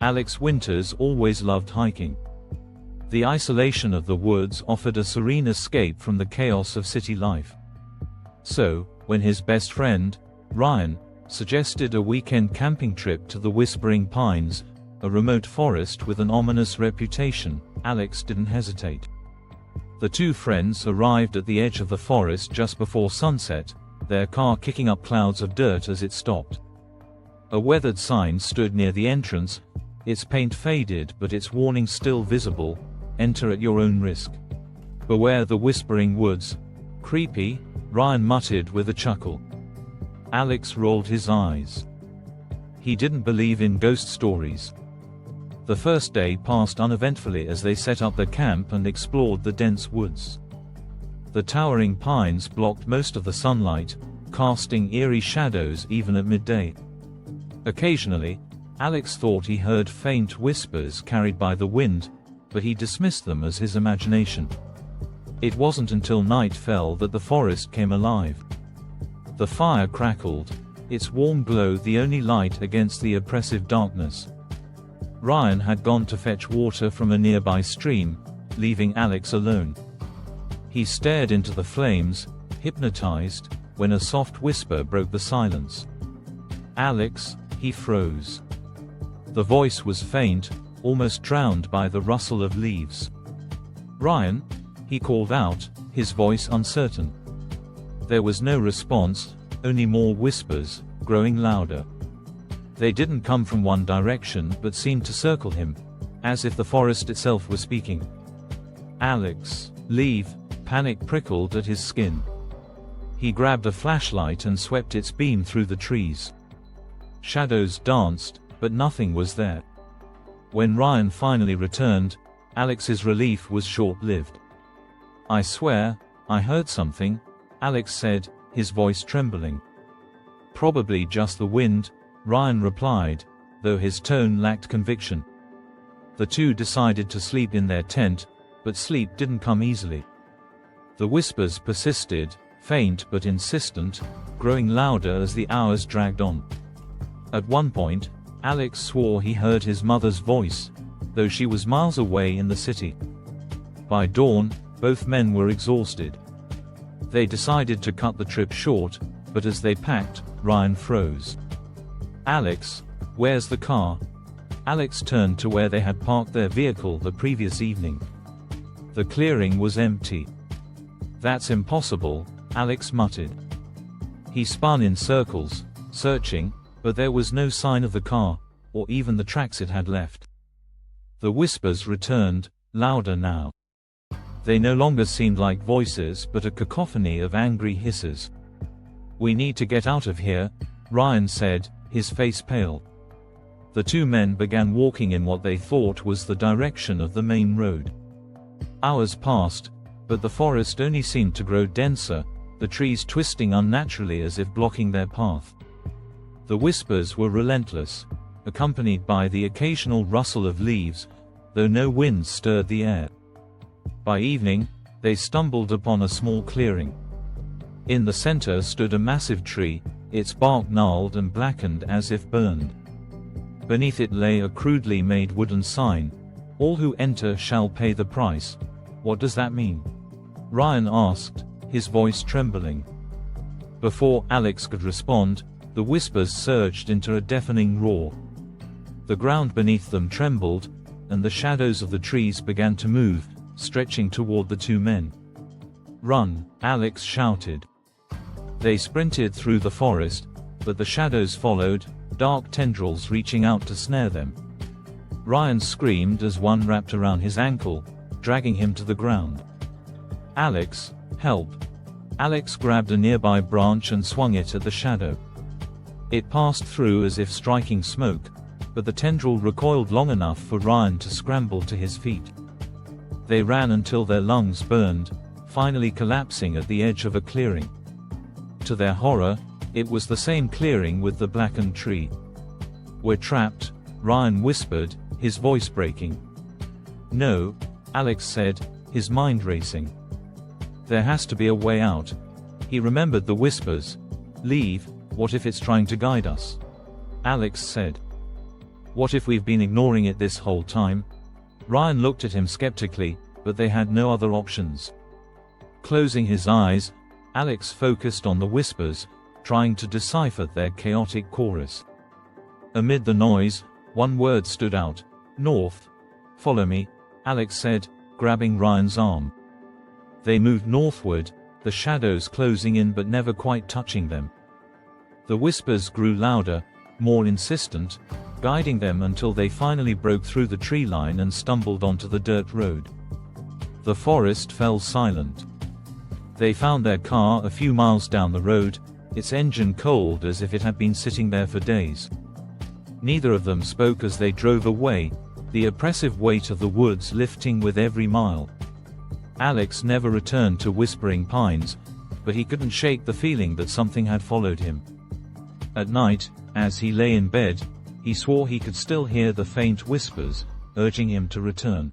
Alex Winters always loved hiking. The isolation of the woods offered a serene escape from the chaos of city life. So, when his best friend, Ryan, suggested a weekend camping trip to the Whispering Pines, a remote forest with an ominous reputation, Alex didn't hesitate. The two friends arrived at the edge of the forest just before sunset, their car kicking up clouds of dirt as it stopped. A weathered sign stood near the entrance, its paint faded but its warning still visible: "Enter at your own risk. Beware the Whispering Woods." "Creepy," Ryan muttered with a chuckle. Alex rolled his eyes. He didn't believe in ghost stories. The first day passed uneventfully as they set up their camp and explored the dense woods. The towering pines blocked most of the sunlight, casting eerie shadows even at midday. Occasionally, Alex thought he heard faint whispers carried by the wind, but he dismissed them as his imagination. It wasn't until night fell that the forest came alive. The fire crackled, its warm glow the only light against the oppressive darkness. Ryan had gone to fetch water from a nearby stream, leaving Alex alone. He stared into the flames, hypnotized, when a soft whisper broke the silence. "Alex," he froze. The voice was faint, almost drowned by the rustle of leaves. "Ryan," he called out, his voice uncertain. There was no response, only more whispers, growing louder. They didn't come from one direction but seemed to circle him, as if the forest itself were speaking. "Alex, leave," panic prickled at his skin. He grabbed a flashlight and swept its beam through the trees. Shadows danced, but nothing was there. When Ryan finally returned, Alex's relief was short-lived. "I swear, I heard something," Alex said, his voice trembling. "Probably just the wind," Ryan replied, though his tone lacked conviction. The two decided to sleep in their tent, but sleep didn't come easily. The whispers persisted, faint but insistent, growing louder as the hours dragged on. At one point, Alex swore he heard his mother's voice, though she was miles away in the city. By dawn, both men were exhausted. They decided to cut the trip short, but as they packed, Ryan froze. "Alex, where's the car?" Alex turned to where they had parked their vehicle the previous evening. The clearing was empty. "That's impossible," Alex muttered. He spun in circles, searching, but there was no sign of the car, or even the tracks it had left. The whispers returned, louder now. They no longer seemed like voices but a cacophony of angry hisses. "We need to get out of here," Ryan said, his face pale. The two men began walking in what they thought was the direction of the main road. Hours passed, but the forest only seemed to grow denser, the trees twisting unnaturally as if blocking their path. The whispers were relentless, accompanied by the occasional rustle of leaves, though no wind stirred the air. By evening, they stumbled upon a small clearing. In the center stood a massive tree, its bark gnarled and blackened as if burned. Beneath it lay a crudely made wooden sign: "All who enter shall pay the price." "What does that mean?" Ryan asked, his voice trembling. Before Alex could respond, the whispers surged into a deafening roar. The ground beneath them trembled, and the shadows of the trees began to move, stretching toward the two men. "Run!" Alex shouted. They sprinted through the forest, but the shadows followed, dark tendrils reaching out to snare them. Ryan screamed as one wrapped around his ankle, dragging him to the ground. "Alex, help!" Alex grabbed a nearby branch and swung it at the shadow. It passed through as if striking smoke, but the tendril recoiled long enough for Ryan to scramble to his feet. They ran until their lungs burned, finally collapsing at the edge of a clearing. To their horror, it was the same clearing with the blackened tree. "We're trapped," Ryan whispered, his voice breaking. "No," Alex said, his mind racing. "There has to be a way out." He remembered the whispers. "Leave, what if it's trying to guide us?" Alex said. What if we've been ignoring it this whole time? Ryan looked at him skeptically, but they had no other options. Closing his eyes, Alex focused on the whispers, trying to decipher their chaotic chorus. Amid the noise, one word stood out: north. "Follow me," Alex said, grabbing Ryan's arm. They moved northward, the shadows closing in but never quite touching them. The whispers grew louder, more insistent, guiding them until they finally broke through the tree line and stumbled onto the dirt road. The forest fell silent. They found their car a few miles down the road, its engine cold as if it had been sitting there for days. Neither of them spoke as they drove away, the oppressive weight of the woods lifting with every mile. Alex never returned to Whispering Pines, but he couldn't shake the feeling that something had followed him. At night, as he lay in bed, he swore he could still hear the faint whispers, urging him to return.